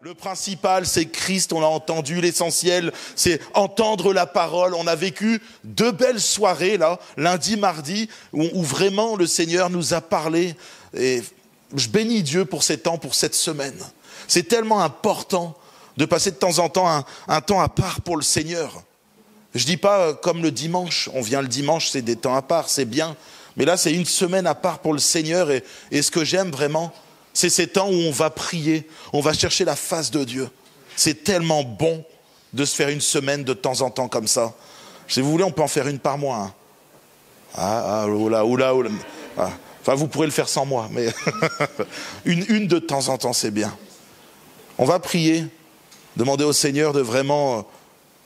Le principal, c'est Christ, on l'a entendu. L'essentiel, c'est entendre la parole. On a vécu 2 belles soirées, là, lundi, mardi, où vraiment le Seigneur nous a parlé. Et je bénis Dieu pour ces temps, pour cette semaine. C'est tellement important de passer de temps en temps un temps à part pour le Seigneur. Je dis pas comme le dimanche. On vient le dimanche, c'est des temps à part, c'est bien. Mais là, c'est une semaine à part pour le Seigneur. Et ce que j'aime vraiment, c'est ces temps où on va prier, on va chercher la face de Dieu. C'est tellement bon de se faire une semaine de temps en temps comme ça. Si vous voulez, on peut en faire une par mois. Hein. Oula. Ah. Enfin, vous pourrez le faire sans moi, mais une de temps en temps, c'est bien. On va prier, demander au Seigneur de vraiment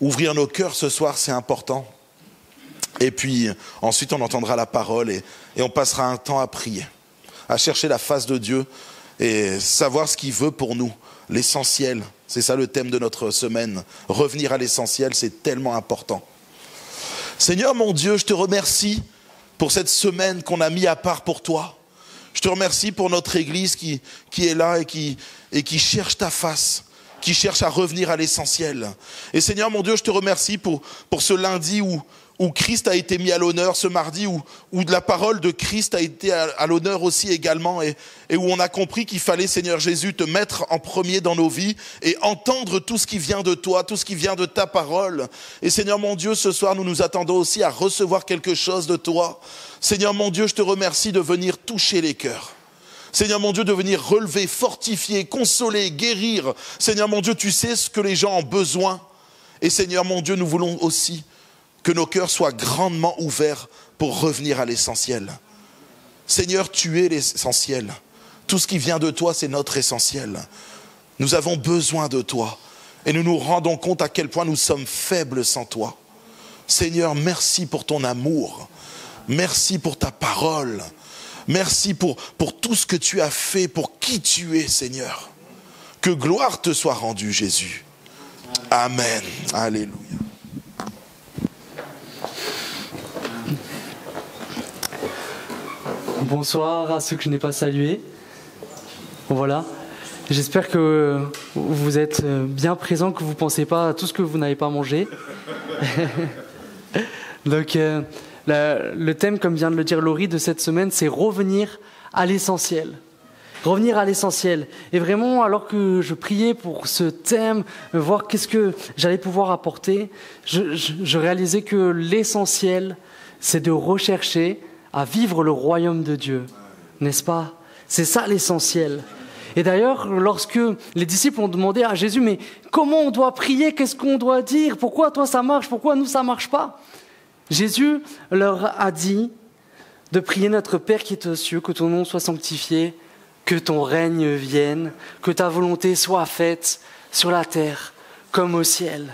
ouvrir nos cœurs ce soir, c'est important. Et puis, ensuite, on entendra la parole et on passera un temps à prier, à chercher la face de Dieu et savoir ce qu'il veut pour nous, l'essentiel. C'est ça le thème de notre semaine. Revenir à l'essentiel, c'est tellement important. Seigneur mon Dieu, je te remercie pour cette semaine qu'on a mis à part pour toi. Je te remercie pour notre Église qui est là et qui cherche ta face, qui cherche à revenir à l'essentiel. Et Seigneur mon Dieu, je te remercie pour ce lundi où Christ a été mis à l'honneur, ce mardi où la parole de Christ a été à l'honneur aussi également, et où on a compris qu'il fallait, Seigneur Jésus, te mettre en premier dans nos vies et entendre tout ce qui vient de toi, tout ce qui vient de ta parole. Et Seigneur mon Dieu, ce soir, nous nous attendons aussi à recevoir quelque chose de toi. Seigneur mon Dieu, je te remercie de venir toucher les cœurs. Seigneur mon Dieu, de venir relever, fortifier, consoler, guérir. Seigneur mon Dieu, tu sais ce que les gens ont besoin. Et Seigneur mon Dieu, nous voulons aussi que nos cœurs soient grandement ouverts pour revenir à l'essentiel. Seigneur, tu es l'essentiel. Tout ce qui vient de toi, c'est notre essentiel. Nous avons besoin de toi. Et nous nous rendons compte à quel point nous sommes faibles sans toi. Seigneur, merci pour ton amour. Merci pour ta parole. Merci pour tout ce que tu as fait, pour qui tu es, Seigneur. Que gloire te soit rendue, Jésus. Amen. Alléluia. Bonsoir à ceux que je n'ai pas salués. Voilà. J'espère que vous êtes bien présents, que vous ne pensez pas à tout ce que vous n'avez pas mangé. Donc, le thème, comme vient de le dire Laurie, de cette semaine, c'est revenir à l'essentiel. Revenir à l'essentiel. Et vraiment, alors que je priais pour ce thème, voir qu'est-ce que j'allais pouvoir apporter, je réalisais que l'essentiel, c'est de rechercher à vivre le royaume de Dieu, n'est-ce pas? C'est ça l'essentiel. Et d'ailleurs, lorsque les disciples ont demandé à Jésus, mais comment on doit prier, qu'est-ce qu'on doit dire, pourquoi toi ça marche, pourquoi nous ça marche pas? Jésus leur a dit de prier notre Père qui est aux cieux, que ton nom soit sanctifié, que ton règne vienne, que ta volonté soit faite sur la terre comme au ciel.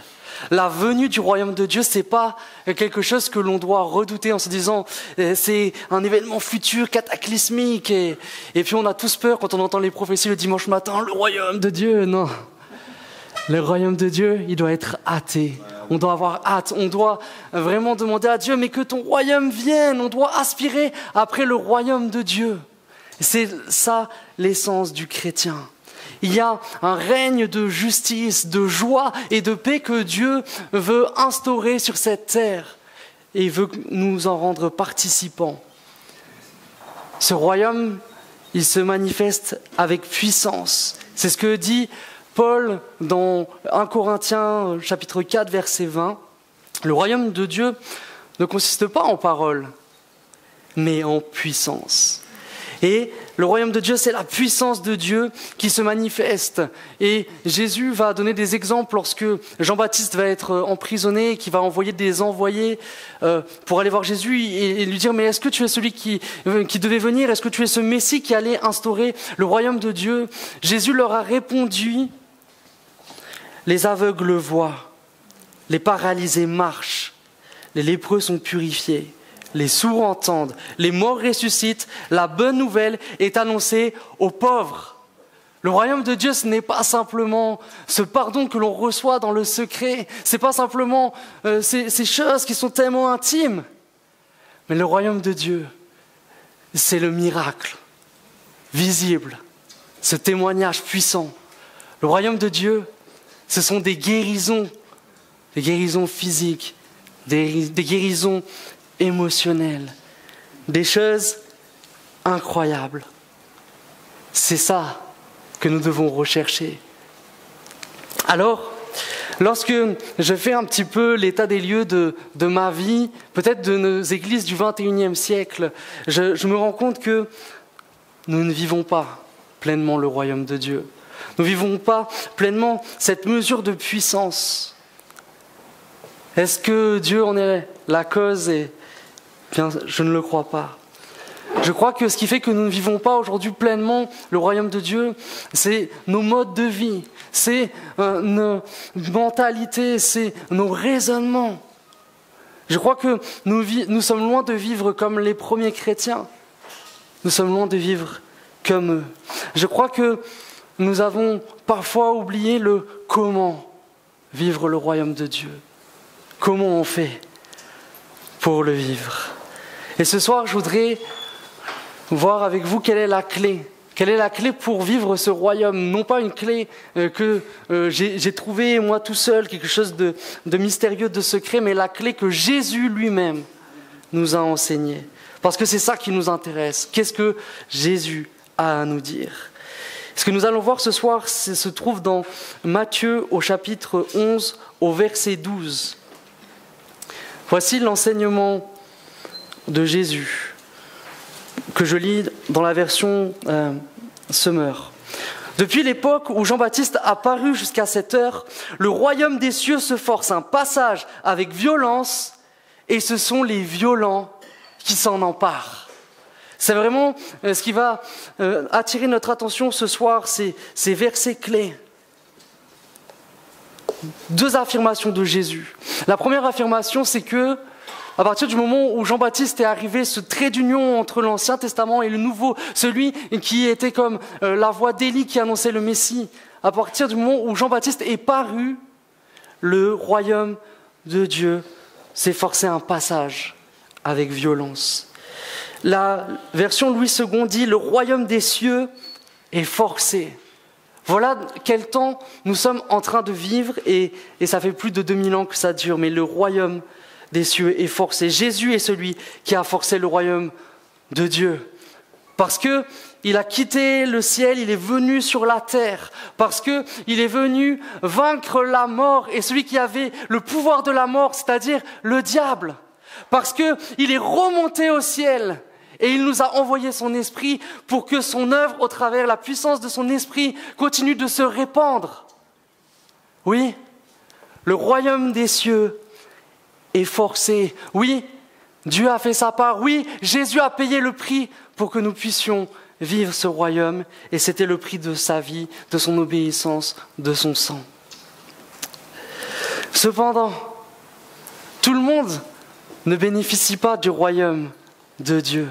La venue du royaume de Dieu, c'est pas quelque chose que l'on doit redouter en se disant c'est un événement futur cataclysmique et puis on a tous peur quand on entend les prophéties le dimanche matin, le royaume de Dieu. Non, le royaume de Dieu, il doit être hâté. On doit avoir hâte, on doit vraiment demander à Dieu mais que ton royaume vienne. On doit aspirer après le royaume de Dieu. C'est ça l'essence du chrétien. Il y a un règne de justice, de joie et de paix que Dieu veut instaurer sur cette terre et il veut nous en rendre participants. Ce royaume, il se manifeste avec puissance. C'est ce que dit Paul dans 1 Corinthiens chapitre 4 verset 20. Le royaume de Dieu ne consiste pas en paroles, mais en puissance. Et le royaume de Dieu, c'est la puissance de Dieu qui se manifeste. Et Jésus va donner des exemples lorsque Jean-Baptiste va être emprisonné et qu'il va envoyer des envoyés pour aller voir Jésus et lui dire « Mais est-ce que tu es celui qui devait venir? Est-ce que tu es ce Messie qui allait instaurer le royaume de Dieu ?» Jésus leur a répondu « Les aveugles voient, les paralysés marchent, les lépreux sont purifiés. » Les sourds entendent, les morts ressuscitent, la bonne nouvelle est annoncée aux pauvres. Le royaume de Dieu, ce n'est pas simplement ce pardon que l'on reçoit dans le secret, ce n'est pas simplement ces choses qui sont tellement intimes. Mais le royaume de Dieu, c'est le miracle visible, ce témoignage puissant. Le royaume de Dieu, ce sont des guérisons physiques, des guérisons émotionnelles, des choses incroyables. C'est ça que nous devons rechercher. Alors, lorsque je fais un petit peu l'état des lieux de ma vie, peut-être de nos églises du XXIe siècle, je me rends compte que nous ne vivons pas pleinement le royaume de Dieu. Nous ne vivons pas pleinement cette mesure de puissance. Est-ce que Dieu en est la cause? Bien, je ne le crois pas. Je crois que ce qui fait que nous ne vivons pas aujourd'hui pleinement le royaume de Dieu, c'est nos modes de vie, c'est nos mentalités, c'est nos raisonnements. Je crois que nous sommes loin de vivre comme les premiers chrétiens. Nous sommes loin de vivre comme eux. Je crois que nous avons parfois oublié le comment vivre le royaume de Dieu. Comment on fait pour le vivre. Et ce soir, je voudrais voir avec vous quelle est la clé. Quelle est la clé pour vivre ce royaume? Non pas une clé que j'ai trouvée moi tout seul, quelque chose de mystérieux, de secret, mais la clé que Jésus lui-même nous a enseignée. Parce que c'est ça qui nous intéresse. Qu'est-ce que Jésus a à nous dire? Ce que nous allons voir ce soir se trouve dans Matthieu au chapitre 11 au verset 12. Voici l'enseignement de Jésus que je lis dans la version Semeur. Depuis l'époque où Jean-Baptiste a paru jusqu'à cette heure, le royaume des cieux se force un passage avec violence et ce sont les violents qui s'en emparent. C'est vraiment ce qui va attirer notre attention ce soir, ces versets clés. Deux affirmations de Jésus. La première affirmation, c'est que à partir du moment où Jean-Baptiste est arrivé, ce trait d'union entre l'Ancien Testament et le Nouveau, celui qui était comme la voix d'Élie qui annonçait le Messie, à partir du moment où Jean-Baptiste est paru, le royaume de Dieu s'est forcé un passage avec violence. La version Louis II dit « Le royaume des cieux est forcé ». Voilà quel temps nous sommes en train de vivre et ça fait plus de 2000 ans que ça dure, mais le royaume des cieux est forcé. Jésus est celui qui a forcé le royaume de Dieu. Parce qu'il a quitté le ciel, il est venu sur la terre. Parce qu'il est venu vaincre la mort et celui qui avait le pouvoir de la mort, c'est-à-dire le diable. Parce qu'il est remonté au ciel et il nous a envoyé son esprit pour que son œuvre, au travers la puissance de son esprit, continue de se répandre. Oui, le royaume des cieux est forcé. Oui, Dieu a fait sa part. Oui, Jésus a payé le prix pour que nous puissions vivre ce royaume. Et c'était le prix de sa vie, de son obéissance, de son sang. Cependant, tout le monde ne bénéficie pas du royaume de Dieu.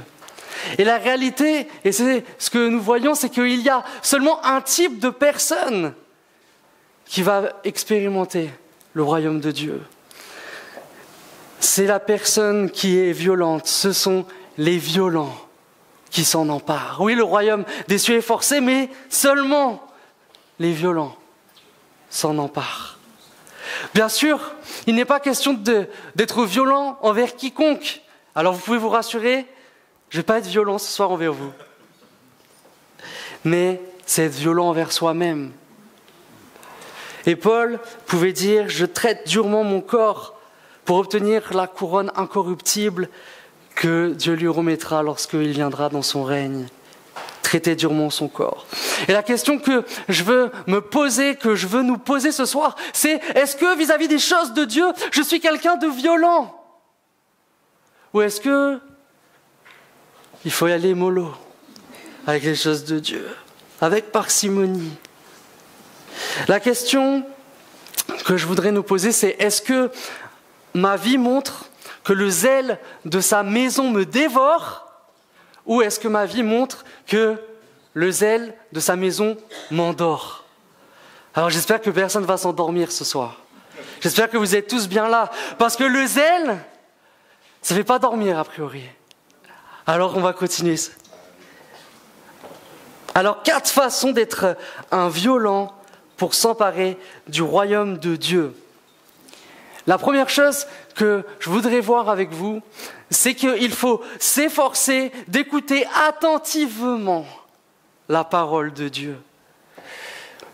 Et la réalité, et c'est ce que nous voyons, c'est qu'il y a seulement un type de personne qui va expérimenter le royaume de Dieu. C'est la personne qui est violente, ce sont les violents qui s'en emparent. Oui, le royaume des cieux est forcé, mais seulement les violents s'en emparent. Bien sûr, il n'est pas question d'être violent envers quiconque. Alors vous pouvez vous rassurer, je ne vais pas être violent ce soir envers vous. Mais c'est être violent envers soi-même. Et Paul pouvait dire « Je traite durement mon corps pour obtenir la couronne incorruptible que Dieu lui remettra lorsqu'il viendra dans son règne. » Traiter durement son corps. Et la question que je veux me poser, que je veux nous poser ce soir, c'est est-ce que vis-à-vis des choses de Dieu, je suis quelqu'un de violent? Ou est-ce que il faut y aller mollo avec les choses de Dieu, avec parcimonie? La question que je voudrais nous poser, c'est est-ce que ma vie montre que le zèle de sa maison me dévore, ou est-ce que ma vie montre que le zèle de sa maison m'endort? Alors j'espère que personne ne va s'endormir ce soir. J'espère que vous êtes tous bien là, parce que le zèle, ça ne fait pas dormir a priori. Alors on va continuer. Alors 4 façons d'être un violent pour s'emparer du royaume de Dieu. La première chose que je voudrais voir avec vous, c'est qu'il faut s'efforcer d'écouter attentivement la parole de Dieu.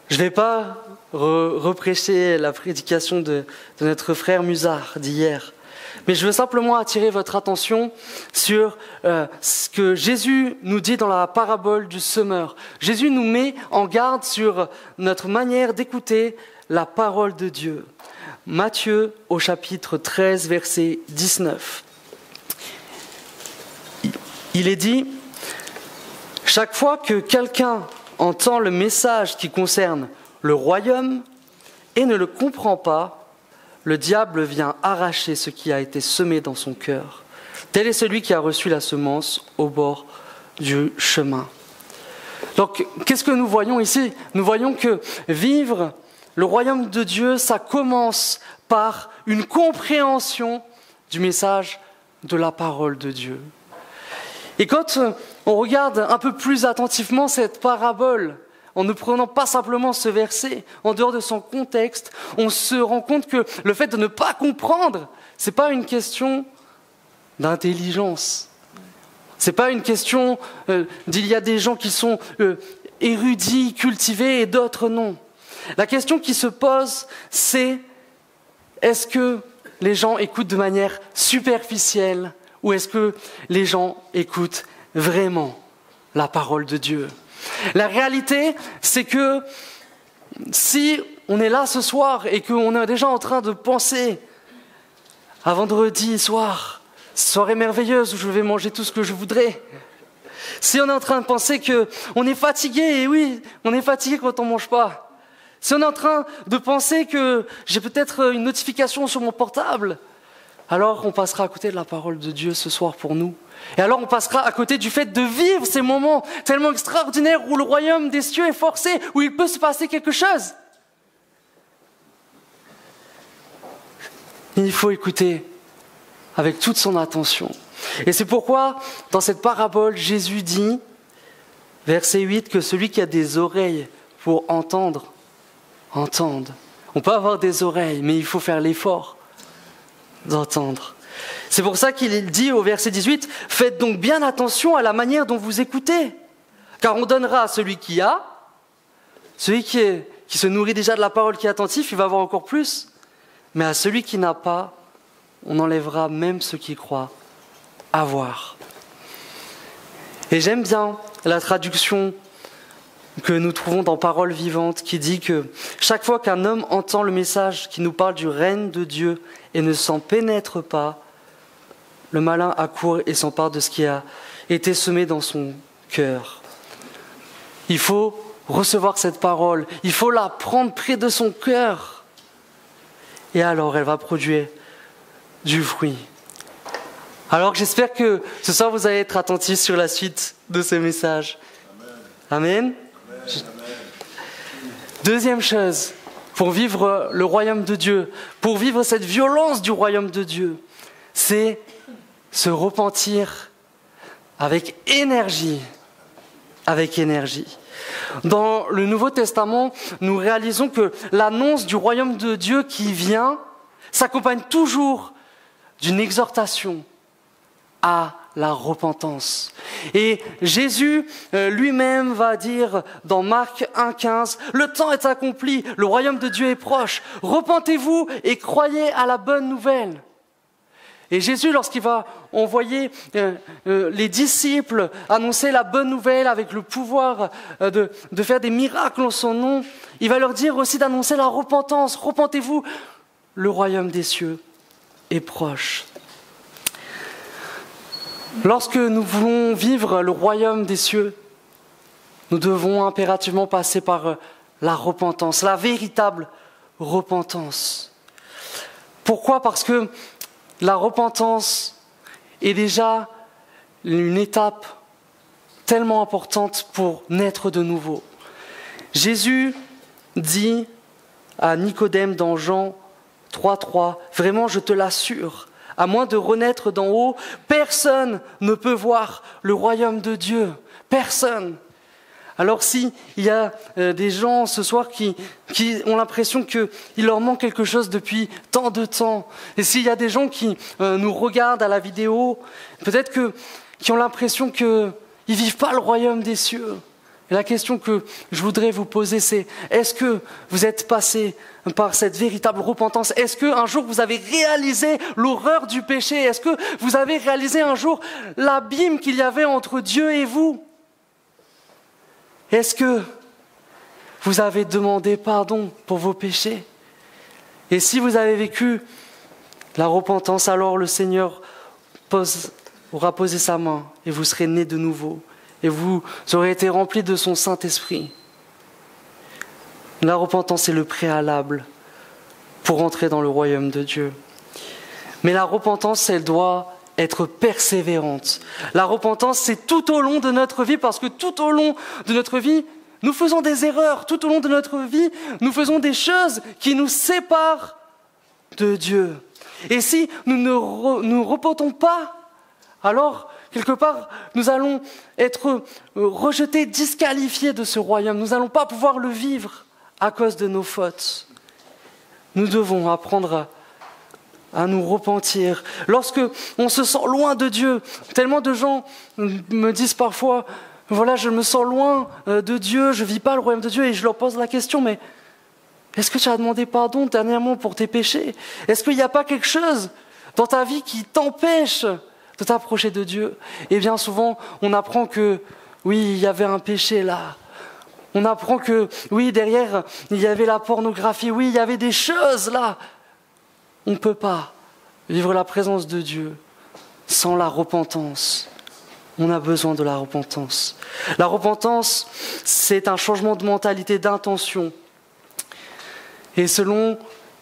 Je ne vais pas reprêcher la prédication de notre frère Musard d'hier, mais je veux simplement attirer votre attention sur ce que Jésus nous dit dans la parabole du semeur. Jésus nous met en garde sur notre manière d'écouter la parole de Dieu. Matthieu au chapitre 13, verset 19. Il est dit, « Chaque fois que quelqu'un entend le message qui concerne le royaume et ne le comprend pas, le diable vient arracher ce qui a été semé dans son cœur. Tel est celui qui a reçu la semence au bord du chemin. » Donc, qu'est-ce que nous voyons ici ? Nous voyons que vivre le royaume de Dieu, ça commence par une compréhension du message de la parole de Dieu. Et quand on regarde un peu plus attentivement cette parabole, en ne prenant pas simplement ce verset en dehors de son contexte, on se rend compte que le fait de ne pas comprendre, ce n'est pas une question d'intelligence. Ce n'est pas une question d'il y a des gens qui sont érudits, cultivés et d'autres non. La question qui se pose, c'est est-ce que les gens écoutent de manière superficielle ou est-ce que les gens écoutent vraiment la parole de Dieu ? La réalité, c'est que si on est là ce soir et qu'on est déjà en train de penser à vendredi soir, soirée merveilleuse où je vais manger tout ce que je voudrais, si on est en train de penser qu'on est fatigué, et oui, on est fatigué quand on ne mange pas, si on est en train de penser que j'ai peut-être une notification sur mon portable, alors on passera à côté de la parole de Dieu ce soir pour nous. Et alors on passera à côté du fait de vivre ces moments tellement extraordinaires où le royaume des cieux est forcé, où il peut se passer quelque chose. Il faut écouter avec toute son attention. Et c'est pourquoi, dans cette parabole, Jésus dit, verset 8, que celui qui a des oreilles pour entendre, entende. On peut avoir des oreilles, mais il faut faire l'effort d'entendre. C'est pour ça qu'il dit au verset 18, « Faites donc bien attention à la manière dont vous écoutez, car on donnera à celui qui a, celui qui se nourrit déjà de la parole, qui est attentif, il va avoir encore plus, mais à celui qui n'a pas, on enlèvera même ce qu'il croit avoir. » Et j'aime bien la traduction que nous trouvons dans Parole vivante qui dit que chaque fois qu'un homme entend le message qui nous parle du règne de Dieu et ne s'en pénètre pas, le malin accourt et s'empare de ce qui a été semé dans son cœur. Il faut recevoir cette parole, il faut la prendre près de son cœur. Et alors elle va produire du fruit. Alors j'espère que ce soir vous allez être attentifs sur la suite de ce message. Amen. Deuxième chose, pour vivre le royaume de Dieu, pour vivre cette violence du royaume de Dieu, c'est se repentir avec énergie. Avec énergie. Dans le Nouveau Testament, nous réalisons que l'annonce du royaume de Dieu qui vient s'accompagne toujours d'une exhortation à la repentance. Et Jésus lui-même va dire dans Marc 1,15, « Le temps est accompli, le royaume de Dieu est proche. Repentez-vous et croyez à la bonne nouvelle. » Et Jésus, lorsqu'il va envoyer les disciples annoncer la bonne nouvelle avec le pouvoir de faire des miracles en son nom, il va leur dire aussi d'annoncer la repentance. Repentez-vous, le royaume des cieux est proche. Lorsque nous voulons vivre le royaume des cieux, nous devons impérativement passer par la repentance, la véritable repentance. Pourquoi ? Parce que la repentance est déjà une étape tellement importante pour naître de nouveau. Jésus dit à Nicodème dans Jean 3,3, « Vraiment, je te l'assure, à moins de renaître d'en haut, personne ne peut voir le royaume de Dieu. Personne. » Alors s'il y a des gens ce soir qui ont l'impression qu'il leur manque quelque chose depuis tant de temps, et s'il y a des gens qui nous regardent à la vidéo, peut-être qui ont l'impression qu'ils ne vivent pas le royaume des cieux. Et la question que je voudrais vous poser, c'est est-ce que vous êtes passé par cette véritable repentance? Est-ce qu'un jour vous avez réalisé l'horreur du péché? Est-ce que vous avez réalisé un jour l'abîme qu'il y avait entre Dieu et vous? Est-ce que vous avez demandé pardon pour vos péchés? Et si vous avez vécu la repentance, alors le Seigneur aura posé sa main et vous serez nés de nouveau. Et vous aurez été remplis de son Saint-Esprit. La repentance est le préalable pour entrer dans le royaume de Dieu. Mais la repentance, elle doit être persévérante. La repentance, c'est tout au long de notre vie, parce que tout au long de notre vie, nous faisons des erreurs. Tout au long de notre vie, nous faisons des choses qui nous séparent de Dieu. Et si nous ne nous repentons pas, alors, quelque part, nous allons être rejetés, disqualifiés de ce royaume. Nous n'allons pas pouvoir le vivre à cause de nos fautes. Nous devons apprendre à nous repentir. Lorsque on se sent loin de Dieu, tellement de gens me disent parfois, voilà, je me sens loin de Dieu, je ne vis pas le royaume de Dieu, et je leur pose la question, mais est-ce que tu as demandé pardon dernièrement pour tes péchés? Est-ce qu'il n'y a pas quelque chose dans ta vie qui t'empêche de t'approcher de Dieu? Et bien souvent, on apprend que, oui, il y avait un péché là. On apprend que, oui, derrière, il y avait la pornographie. Oui, il y avait des choses là. On ne peut pas vivre la présence de Dieu sans la repentance. On a besoin de la repentance. La repentance, c'est un changement de mentalité, d'intention. Et selon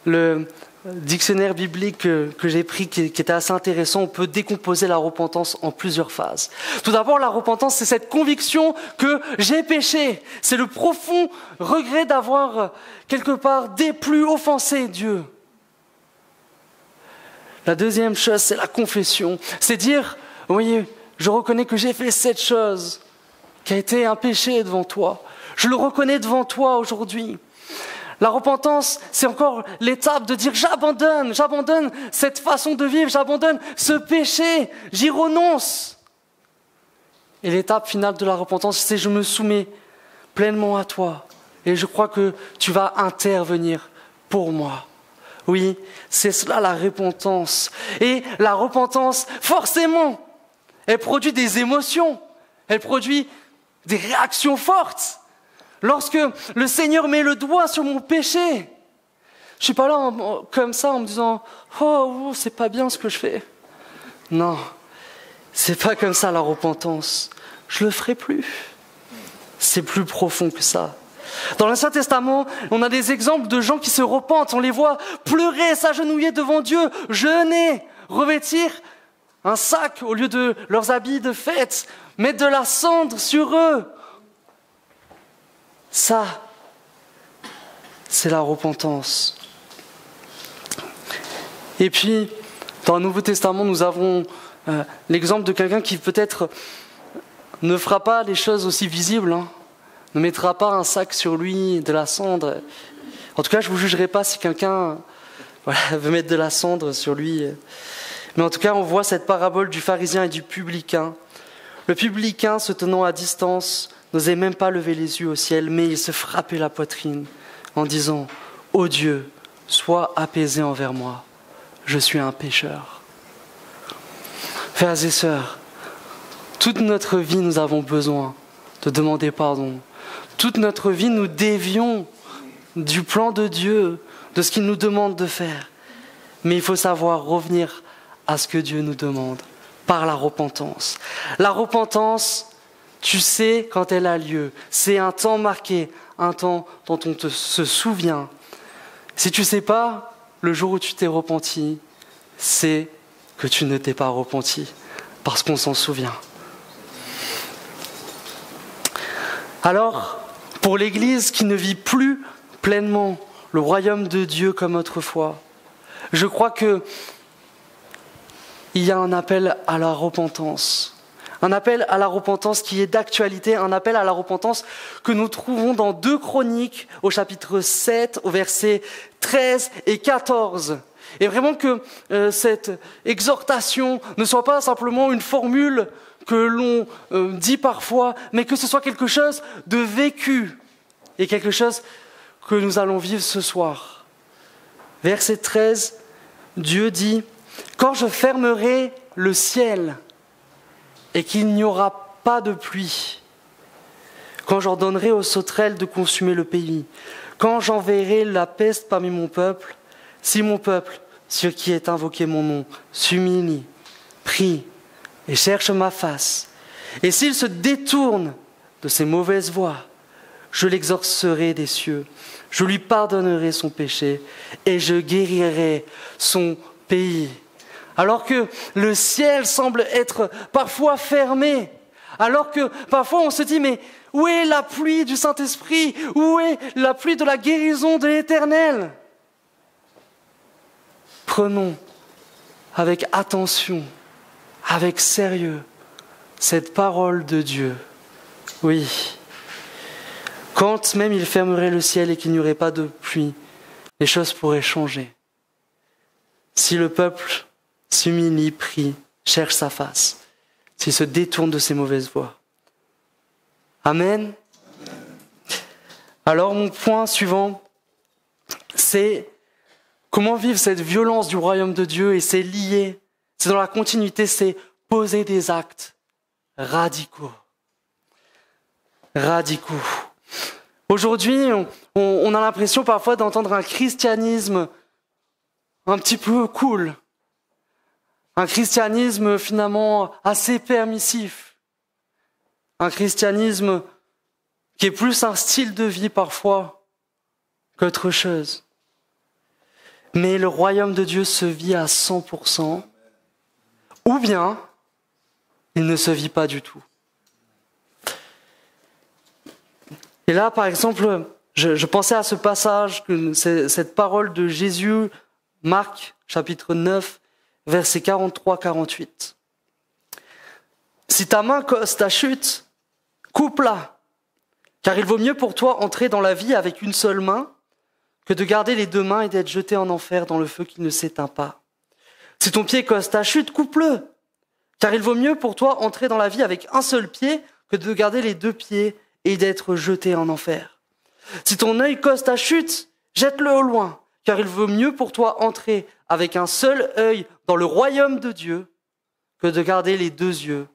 le dictionnaire biblique que j'ai pris, qui était assez intéressant, on peut décomposer la repentance en plusieurs phases. Tout d'abord, la repentance, c'est cette conviction que j'ai péché. C'est le profond regret d'avoir, quelque part, déplu, offensé Dieu. La deuxième chose, c'est la confession. C'est dire, oui, je reconnais que j'ai fait cette chose qui a été un péché devant toi. Je le reconnais devant toi aujourd'hui. La repentance, c'est encore l'étape de dire j'abandonne cette façon de vivre, j'abandonne ce péché, j'y renonce. Et l'étape finale de la repentance, c'est je me soumets pleinement à toi et je crois que tu vas intervenir pour moi. Oui, c'est cela la repentance. Et la repentance, forcément, elle produit des émotions, elle produit des réactions fortes. Lorsque le Seigneur met le doigt sur mon péché, je ne suis pas là comme ça en me disant « Oh, c'est pas bien ce que je fais ». Non, c'est pas comme ça la repentance. Je le ferai plus. C'est plus profond que ça. Dans l'Ancien Testament, on a des exemples de gens qui se repentent. On les voit pleurer, s'agenouiller devant Dieu, jeûner, revêtir un sac au lieu de leurs habits de fête, mettre de la cendre sur eux. Ça, c'est la repentance. Et puis, dans le Nouveau Testament, nous avons l'exemple de quelqu'un qui peut-être ne fera pas les choses aussi visibles, ne mettra pas un sac sur lui, de la cendre. En tout cas, je ne vous jugerai pas si quelqu'un veut mettre de la cendre sur lui. Mais en tout cas, on voit cette parabole du pharisien et du publicain. Le publicain, se tenant à distance, n'osait même pas lever les yeux au ciel, mais il se frappait la poitrine en disant « Ô Dieu, sois apaisé envers moi, je suis un pécheur. » Frères et sœurs, toute notre vie, nous avons besoin de demander pardon. Toute notre vie, nous dévions du plan de Dieu, de ce qu'il nous demande de faire. Mais il faut savoir revenir à ce que Dieu nous demande par la repentance. La repentance, tu sais quand elle a lieu. C'est un temps marqué, un temps dont on se souvient. Si tu ne sais pas, le jour où tu t'es repenti, c'est que tu ne t'es pas repenti, parce qu'on s'en souvient. Alors, pour l'Église qui ne vit plus pleinement le royaume de Dieu comme autrefois, je crois qu'il y a un appel à la repentance, Un appel à la repentance qui est d'actualité, un appel à la repentance que nous trouvons dans 2 Chroniques au chapitre 7, au verset 13 et 14. Et vraiment que cette exhortation ne soit pas simplement une formule que l'on dit parfois, mais que ce soit quelque chose de vécu et quelque chose que nous allons vivre ce soir. Verset 13, Dieu dit « Quand je fermerai le ciel et qu'il n'y aura pas de pluie, quand j'ordonnerai aux sauterelles de consumer le pays, quand j'enverrai la peste parmi mon peuple, si mon peuple, sur qui est invoqué mon nom, s'humilie, prie et cherche ma face, et s'il se détourne de ses mauvaises voies, je l'exorcerai des cieux, je lui pardonnerai son péché et je guérirai son pays. » Alors que le ciel semble être parfois fermé, alors que parfois on se dit, mais où est la pluie du Saint-Esprit? Où est la pluie de la guérison de l'Éternel? Prenons avec attention, avec sérieux, cette parole de Dieu. Oui, quand même il fermerait le ciel et qu'il n'y aurait pas de pluie, les choses pourraient changer. Si le peuple s'humilie, prie, cherche sa face, s'il se détourne de ses mauvaises voies. Amen. Alors mon point suivant, c'est comment vivre cette violence du royaume de Dieu, et c'est lié, c'est dans la continuité, c'est poser des actes radicaux. Radicaux. Aujourd'hui, on a l'impression parfois d'entendre un christianisme un petit peu cool. Un christianisme finalement assez permissif. Un christianisme qui est plus un style de vie parfois qu'autre chose. Mais le royaume de Dieu se vit à 100%, ou bien il ne se vit pas du tout. Et là, par exemple, je pensais à ce passage, cette parole de Jésus, Marc, chapitre 9, versets 43-48. Si ta main cause ta chute, coupe-la, car il vaut mieux pour toi entrer dans la vie avec une seule main que de garder les 2 mains et d'être jeté en enfer dans le feu qui ne s'éteint pas. Si ton pied cause ta chute, coupe-le, car il vaut mieux pour toi entrer dans la vie avec un seul pied que de garder les 2 pieds et d'être jeté en enfer. Si ton œil cause ta chute, jette-le au loin, car il vaut mieux pour toi entrer avec un seul œil dans le royaume de Dieu que de garder les 2 yeux.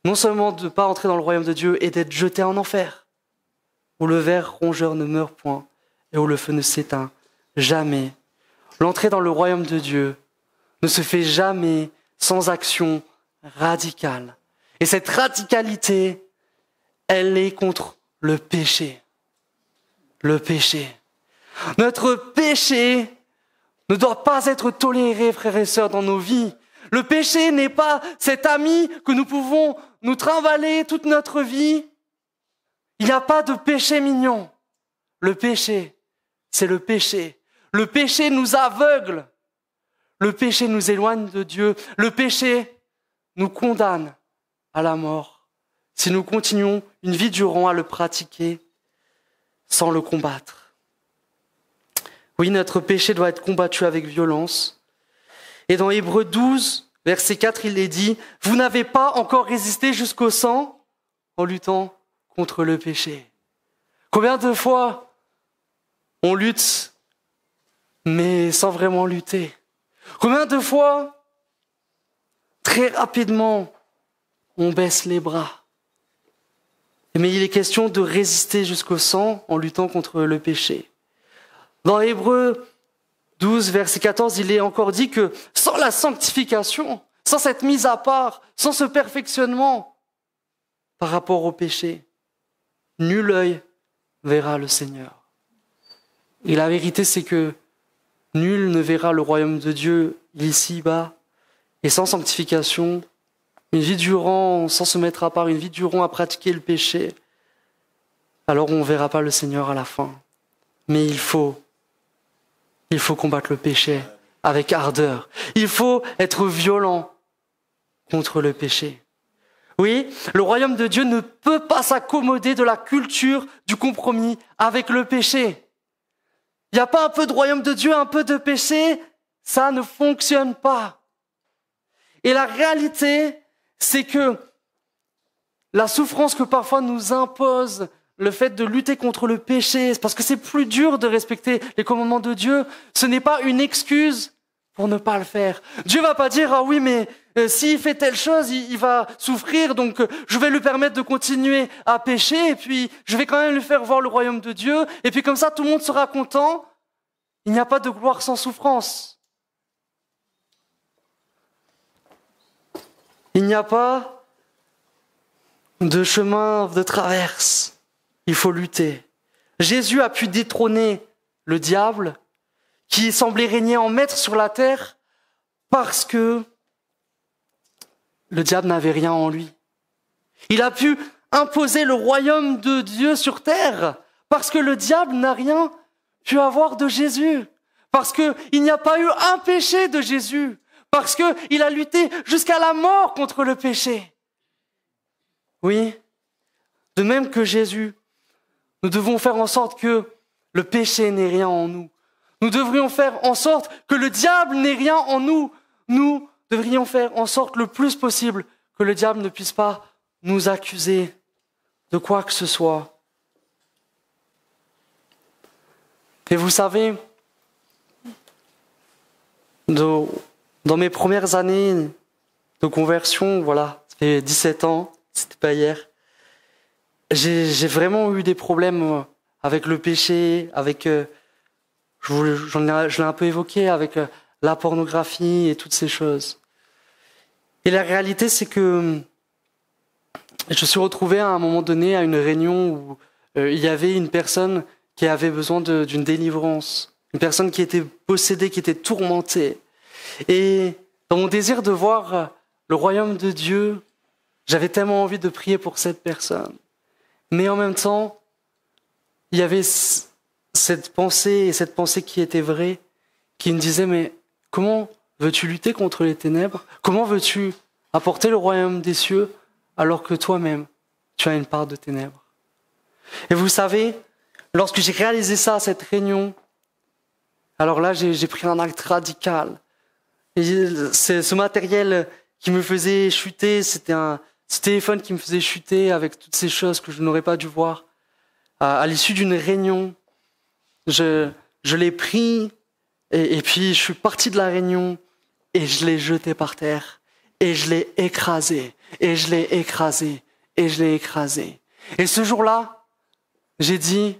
Non seulement de ne pas entrer dans le royaume de Dieu et d'être jeté en enfer, où le ver rongeur ne meurt point et où le feu ne s'éteint jamais. L'entrée dans le royaume de Dieu ne se fait jamais sans action radicale. Et cette radicalité, elle est contre le péché. Le péché. Notre péché ne doit pas être toléré, frères et sœurs, dans nos vies. Le péché n'est pas cet ami que nous pouvons nous trimballer toute notre vie. Il n'y a pas de péché mignon. Le péché, c'est le péché. Le péché nous aveugle. Le péché nous éloigne de Dieu. Le péché nous condamne à la mort si nous continuons une vie durant à le pratiquer sans le combattre. Oui, notre péché doit être combattu avec violence. Et dans Hébreux 12, verset 4, il est dit « Vous n'avez pas encore résisté jusqu'au sang en luttant contre le péché. » Combien de fois on lutte, mais sans vraiment lutter? Combien de fois, très rapidement, on baisse les bras? Mais il est question de résister jusqu'au sang en luttant contre le péché. Dans Hébreux 12, verset 14, il est encore dit que sans la sanctification, sans cette mise à part, sans ce perfectionnement par rapport au péché, nul œil verra le Seigneur. Et la vérité, c'est que nul ne verra le royaume de Dieu ici-bas. Et sans sanctification, une vie durant, sans se mettre à part, une vie durant à pratiquer le péché, alors on ne verra pas le Seigneur à la fin. Mais il faut combattre le péché avec ardeur. Il faut être violent contre le péché. Oui, le royaume de Dieu ne peut pas s'accommoder de la culture du compromis avec le péché. Il n'y a pas un peu de royaume de Dieu, un peu de péché, ça ne fonctionne pas. Et la réalité, c'est que la souffrance que parfois nous impose le fait de lutter contre le péché, parce que c'est plus dur de respecter les commandements de Dieu, ce n'est pas une excuse pour ne pas le faire. Dieu va pas dire, ah oui, mais s'il fait telle chose, il va souffrir, donc je vais lui permettre de continuer à pécher, et puis je vais quand même lui faire voir le royaume de Dieu, et puis comme ça tout le monde sera content. Il n'y a pas de gloire sans souffrance. Il n'y a pas de chemin de traverse. Il faut lutter. Jésus a pu détrôner le diable qui semblait régner en maître sur la terre parce que le diable n'avait rien en lui. Il a pu imposer le royaume de Dieu sur terre parce que le diable n'a rien pu avoir de Jésus, parce qu'il n'y a pas eu un péché de Jésus, parce qu'il a lutté jusqu'à la mort contre le péché. Oui, de même que Jésus, nous devons faire en sorte que le péché n'ait rien en nous. Nous devrions faire en sorte que le diable n'ait rien en nous. Nous devrions faire en sorte le plus possible que le diable ne puisse pas nous accuser de quoi que ce soit. Et vous savez, dans mes premières années de conversion, voilà, ça fait 17 ans, c'était pas hier, j'ai vraiment eu des problèmes avec le péché, avec, je l'ai un peu évoqué, avec la pornographie et toutes ces choses. Et la réalité, c'est que je me suis retrouvé à un moment donné à une réunion où il y avait une personne qui avait besoin d'une délivrance, une personne qui était possédée, qui était tourmentée. Et dans mon désir de voir le royaume de Dieu, j'avais tellement envie de prier pour cette personne. Mais en même temps, il y avait cette pensée qui était vraie, qui me disait, mais comment veux-tu lutter contre les ténèbres? Comment veux-tu apporter le royaume des cieux alors que toi-même, tu as une part de ténèbres? Et vous savez, lorsque j'ai réalisé ça à cette réunion, alors là, j'ai pris un acte radical. Et ce matériel qui me faisait chuter, c'était ce téléphone qui me faisait chuter avec toutes ces choses que je n'aurais pas dû voir. À l'issue d'une réunion, je l'ai pris et puis je suis parti de la réunion et je l'ai jeté par terre et je l'ai écrasé et je l'ai écrasé et je l'ai écrasé. Et ce jour-là, j'ai dit,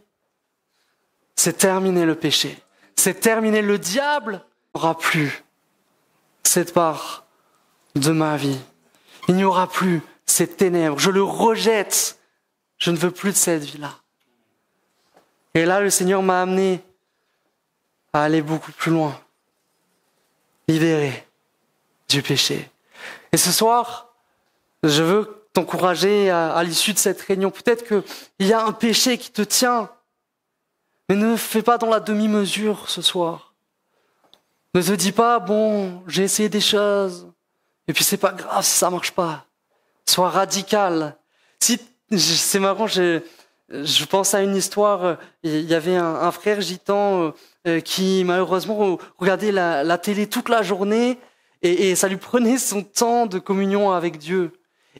c'est terminé le péché, c'est terminé, le diable n'aura plus cette part de ma vie. Il n'y aura plus ces ténèbres, je le rejette, je ne veux plus de cette vie-là. Et là, le Seigneur m'a amené à aller beaucoup plus loin, libéré du péché. Et ce soir, je veux t'encourager à l'issue de cette réunion. Peut-être qu'il y a un péché qui te tient, mais ne fais pas dans la demi-mesure ce soir. Ne te dis pas, bon, j'ai essayé des choses, et puis c'est pas grave si ça marche pas. Sois radical. C'est marrant, je pense à une histoire. Il y avait un frère gitan qui malheureusement regardait la télé toute la journée et ça lui prenait son temps de communion avec Dieu.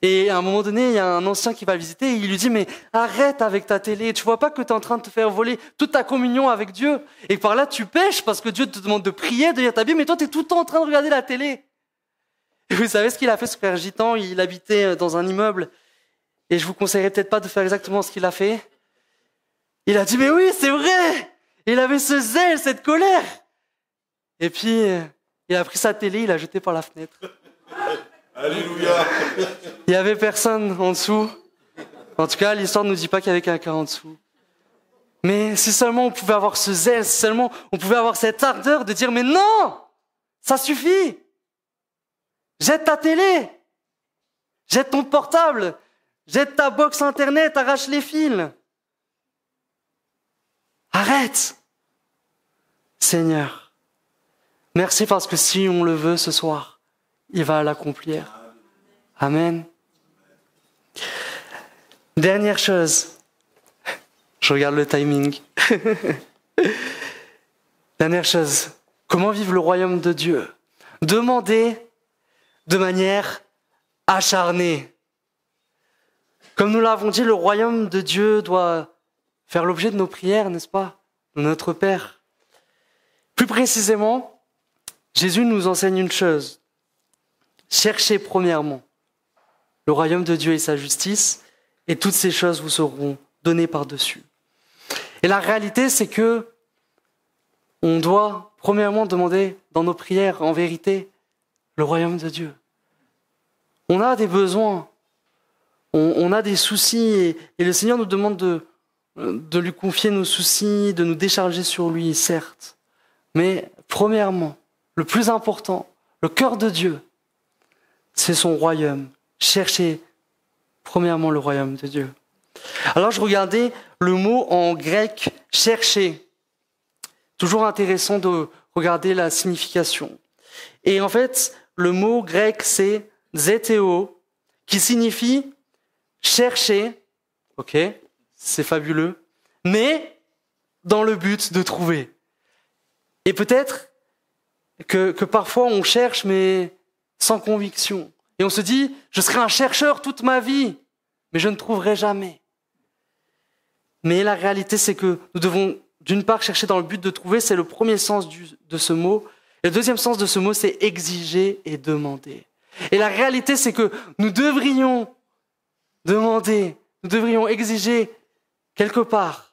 Et à un moment donné, il y a un ancien qui va le visiter et il lui dit, mais arrête avec ta télé, tu vois pas que tu es en train de te faire voler toute ta communion avec Dieu, et par là tu pèches parce que Dieu te demande de prier, de lire ta Bible, mais toi tu es tout le temps en train de regarder la télé. Et vous savez ce qu'il a fait, ce frère gitan? Il habitait dans un immeuble et je vous conseillerais peut-être pas de faire exactement ce qu'il a fait. Il a dit, mais oui, c'est vrai! Et il avait ce zèle, cette colère. Et puis, il a pris sa télé, il l'a jetée par la fenêtre. Alléluia. Il n'y avait personne en dessous. En tout cas, l'histoire ne nous dit pas qu'il y avait quelqu'un en dessous. Mais si seulement on pouvait avoir ce zèle, si seulement on pouvait avoir cette ardeur de dire, mais non! Ça suffit! Jette ta télé! Jette ton portable! Jette ta box internet, arrache les fils! Arrête! Seigneur, merci parce que si on le veut ce soir, il va l'accomplir. Amen. Dernière chose, je regarde le timing. Dernière chose, comment vivre le royaume de Dieu? Demandez de manière acharnée. Comme nous l'avons dit, le royaume de Dieu doit faire l'objet de nos prières, n'est-ce pas? De notre Père. Plus précisément, Jésus nous enseigne une chose. Cherchez premièrement le royaume de Dieu et sa justice, et toutes ces choses vous seront données par-dessus. Et la réalité, c'est que on doit premièrement demander dans nos prières, en vérité, le royaume de Dieu. On a des besoins, on a des soucis, et le Seigneur nous demande de lui confier nos soucis, de nous décharger sur lui, certes. Mais premièrement, le plus important, le cœur de Dieu, c'est son royaume. Cherchez premièrement le royaume de Dieu. Alors je regardais le mot en grec « chercher ». Toujours intéressant de regarder la signification. Et en fait, le mot grec c'est « zétéo » qui signifie « chercher », ok, c'est fabuleux, mais dans le but de trouver. Et peut-être que parfois on cherche mais sans conviction. Et on se dit, je serai un chercheur toute ma vie, mais je ne trouverai jamais. Mais la réalité, c'est que nous devons, d'une part, chercher dans le but de trouver, c'est le premier sens de ce mot. Et le deuxième sens de ce mot, c'est exiger et demander. Et la réalité, c'est que nous devrions demander, nous devrions exiger quelque part.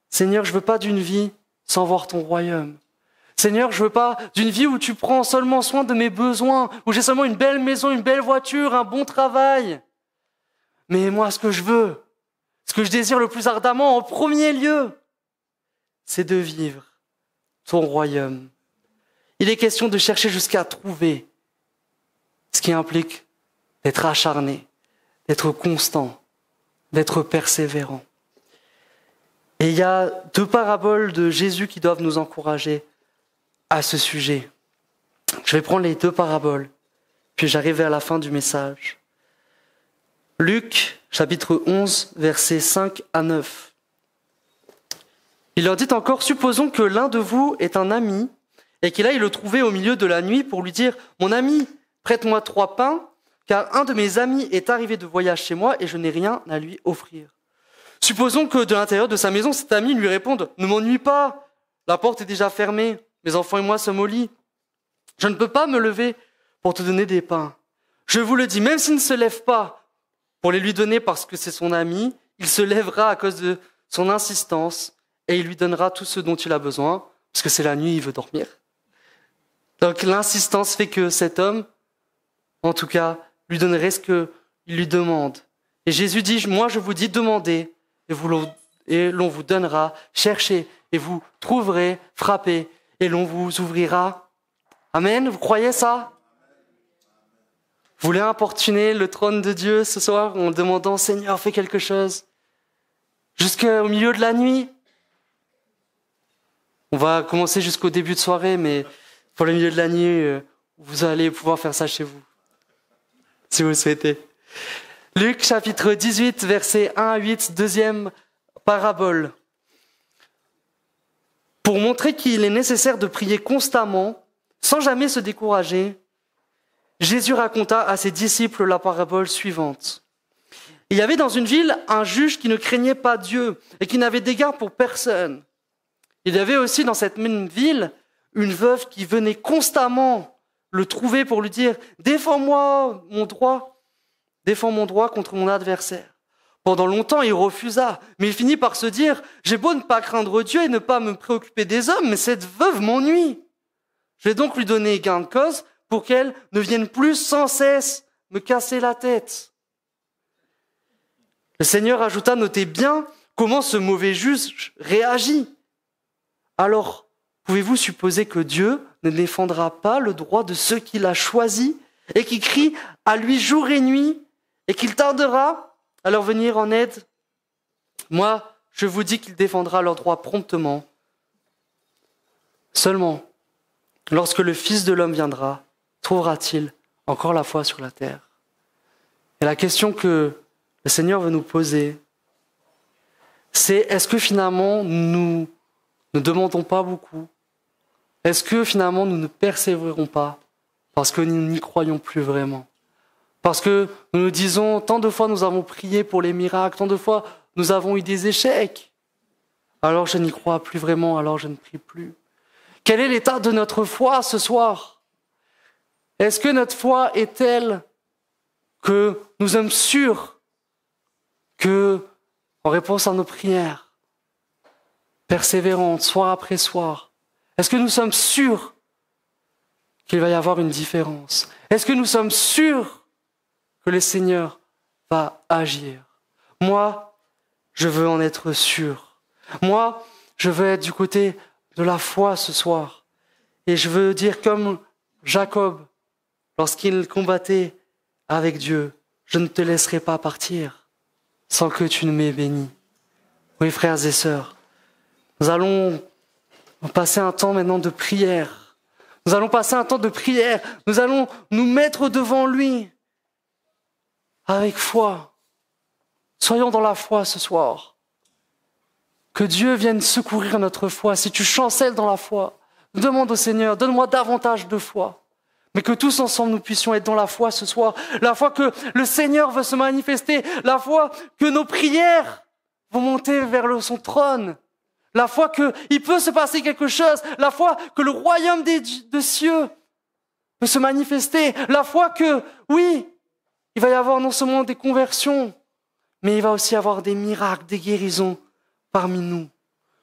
Seigneur, je ne veux pas d'une vie sans voir ton royaume. Seigneur, je veux pas d'une vie où tu prends seulement soin de mes besoins, où j'ai seulement une belle maison, une belle voiture, un bon travail. Mais moi, ce que je veux, ce que je désire le plus ardemment, en premier lieu, c'est de vivre ton royaume. Il est question de chercher jusqu'à trouver, ce qui implique d'être acharné, d'être constant, d'être persévérant. Et il y a 2 paraboles de Jésus qui doivent nous encourager à ce sujet. Je vais prendre les 2 paraboles, puis j'arrive à la fin du message. Luc, chapitre 11, versets 5 à 9. Il leur dit encore, supposons que l'un de vous est un ami et qu'il aille le trouver au milieu de la nuit pour lui dire, mon ami, prête-moi 3 pains, car un de mes amis est arrivé de voyage chez moi et je n'ai rien à lui offrir. Supposons que de l'intérieur de sa maison, cet ami lui réponde, ne m'ennuie pas, la porte est déjà fermée. Mes enfants et moi sommes au lit. Je ne peux pas me lever pour te donner des pains. Je vous le dis, même s'il ne se lève pas pour les lui donner parce que c'est son ami, il se lèvera à cause de son insistance et il lui donnera tout ce dont il a besoin, parce que c'est la nuit, il veut dormir. Donc l'insistance fait que cet homme, en tout cas, lui donnerait ce qu'il lui demande. Et Jésus dit, moi je vous dis, demandez et l'on vous donnera, cherchez et vous trouverez, frappez et l'on vous ouvrira. Amen, vous croyez ça? Vous voulez importuner le trône de Dieu ce soir en demandant, Seigneur, fais quelque chose jusqu'au milieu de la nuit? On va commencer jusqu'au début de soirée, mais pour le milieu de la nuit, vous allez pouvoir faire ça chez vous, si vous le souhaitez. Luc, chapitre 18, versets 1 à 8, 2e parabole. Pour montrer qu'il est nécessaire de prier constamment, sans jamais se décourager, Jésus raconta à ses disciples la parabole suivante. Il y avait dans une ville un juge qui ne craignait pas Dieu et qui n'avait d'égard pour personne. Il y avait aussi dans cette même ville une veuve qui venait constamment le trouver pour lui dire « Défends-moi mon droit, défends mon droit contre mon adversaire ». Pendant longtemps, il refusa, mais il finit par se dire « J'ai beau ne pas craindre Dieu et ne pas me préoccuper des hommes, mais cette veuve m'ennuie. Je vais donc lui donner gain de cause pour qu'elle ne vienne plus sans cesse me casser la tête. » Le Seigneur ajouta, notez bien comment ce mauvais juge réagit. Alors, pouvez-vous supposer que Dieu ne défendra pas le droit de ceux qu'il a choisis et qui crient à lui jour et nuit et qu'il tardera à leur venir en aide? Moi, je vous dis qu'il défendra leurs droits promptement. Seulement, lorsque le Fils de l'homme viendra, trouvera-t-il encore la foi sur la terre? Et la question que le Seigneur veut nous poser, c'est est-ce que finalement nous ne demandons pas beaucoup? Est-ce que finalement nous ne persévérons pas parce que nous n'y croyons plus vraiment? Parce que nous nous disons, tant de fois nous avons prié pour les miracles, tant de fois nous avons eu des échecs. Alors je n'y crois plus vraiment, alors je ne prie plus. Quel est l'état de notre foi ce soir? Est-ce que notre foi est telle que nous sommes sûrs que, en réponse à nos prières, persévérantes, soir après soir, est-ce que nous sommes sûrs qu'il va y avoir une différence? Est-ce que nous sommes sûrs que le Seigneur va agir? Moi, je veux en être sûr. Moi, je veux être du côté de la foi ce soir. Et je veux dire comme Jacob, lorsqu'il combattait avec Dieu, je ne te laisserai pas partir sans que tu ne m'aies béni. Oui, frères et sœurs, nous allons passer un temps maintenant de prière. Nous allons passer un temps de prière. Nous allons nous mettre devant lui avec foi. Soyons dans la foi ce soir. Que Dieu vienne secourir notre foi. Si tu chancelles dans la foi, demande au Seigneur, donne-moi davantage de foi. Mais que tous ensemble nous puissions être dans la foi ce soir. La foi que le Seigneur veut se manifester. La foi que nos prières vont monter vers son trône. La foi qu'il peut se passer quelque chose. La foi que le royaume des cieux peut se manifester. La foi que, oui, il va y avoir non seulement des conversions, mais il va aussi y avoir des miracles, des guérisons parmi nous.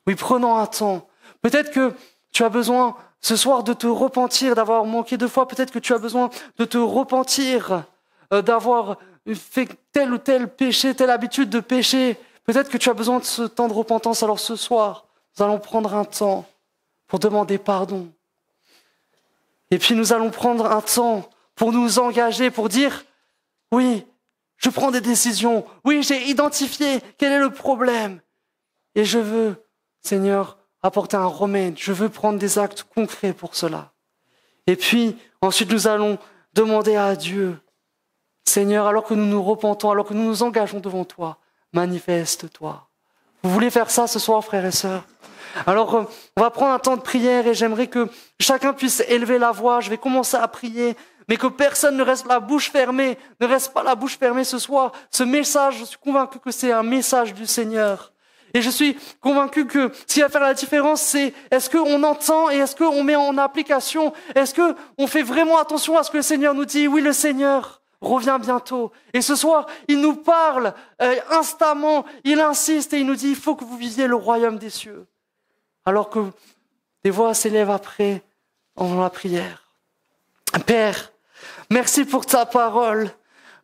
Oui, prenons un temps. Peut-être que tu as besoin ce soir de te repentir, d'avoir manqué de foi. Peut-être que tu as besoin de te repentir, d'avoir fait tel ou tel péché, telle habitude de péché. Peut-être que tu as besoin de ce temps de repentance. Alors ce soir, nous allons prendre un temps pour demander pardon. Et puis nous allons prendre un temps pour nous engager, pour dire, oui, je prends des décisions. Oui, j'ai identifié quel est le problème. Et je veux, Seigneur, apporter un remède. Je veux prendre des actes concrets pour cela. Et puis, ensuite, nous allons demander à Dieu, Seigneur, alors que nous nous repentons, alors que nous nous engageons devant toi, manifeste-toi. Vous voulez faire ça ce soir, frères et sœurs? Alors, on va prendre un temps de prière et j'aimerais que chacun puisse élever la voix. Je vais commencer à prier, mais que personne ne reste la bouche fermée, ne reste pas la bouche fermée ce soir. Ce message, je suis convaincu que c'est un message du Seigneur. Et je suis convaincu que ce qui va faire la différence, c'est est-ce qu'on entend et est-ce qu'on met en application? Est-ce qu'on fait vraiment attention à ce que le Seigneur nous dit? Oui, le Seigneur revient bientôt. Et ce soir, il nous parle instamment, il insiste et il nous dit, il faut que vous viviez le royaume des cieux. Alors que des voix s'élèvent après en la prière. Père, merci pour ta parole.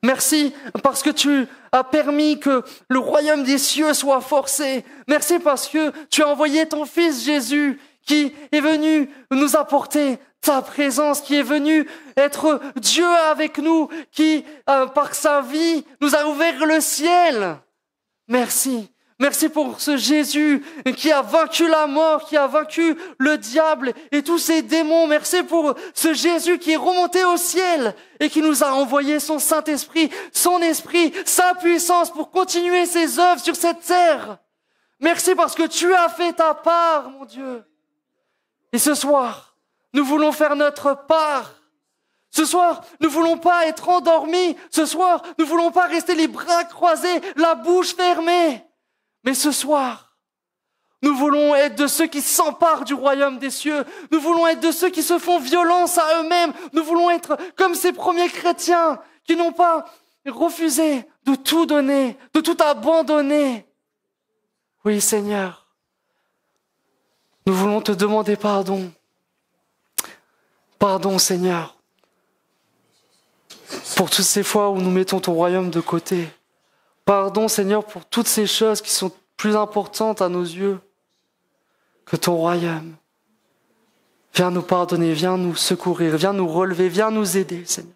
Merci parce que tu as permis que le royaume des cieux soit forcé. Merci parce que tu as envoyé ton Fils Jésus qui est venu nous apporter ta présence, qui est venu être Dieu avec nous, qui, par sa vie, nous a ouvert le ciel. Merci. Merci pour ce Jésus qui a vaincu la mort, qui a vaincu le diable et tous ses démons. Merci pour ce Jésus qui est remonté au ciel et qui nous a envoyé son Saint-Esprit, son esprit, sa puissance pour continuer ses œuvres sur cette terre. Merci parce que tu as fait ta part, mon Dieu. Et ce soir, nous voulons faire notre part. Ce soir, nous ne voulons pas être endormis. Ce soir, nous ne voulons pas rester les bras croisés, la bouche fermée. Mais ce soir, nous voulons être de ceux qui s'emparent du royaume des cieux. Nous voulons être de ceux qui se font violence à eux-mêmes. Nous voulons être comme ces premiers chrétiens qui n'ont pas refusé de tout donner, de tout abandonner. Oui, Seigneur, nous voulons te demander pardon. Pardon, Seigneur, pour toutes ces fois où nous mettons ton royaume de côté. Pardon, Seigneur, pour toutes ces choses qui sont plus importantes à nos yeux que ton royaume. Viens nous pardonner, viens nous secourir, viens nous relever, viens nous aider, Seigneur.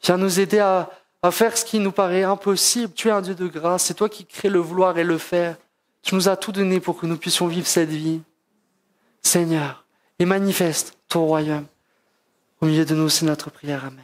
Viens nous aider à faire ce qui nous paraît impossible. Tu es un Dieu de grâce, c'est toi qui crées le vouloir et le faire. Tu nous as tout donné pour que nous puissions vivre cette vie. Seigneur, et manifeste ton royaume. Au milieu de nous, c'est notre prière. Amen.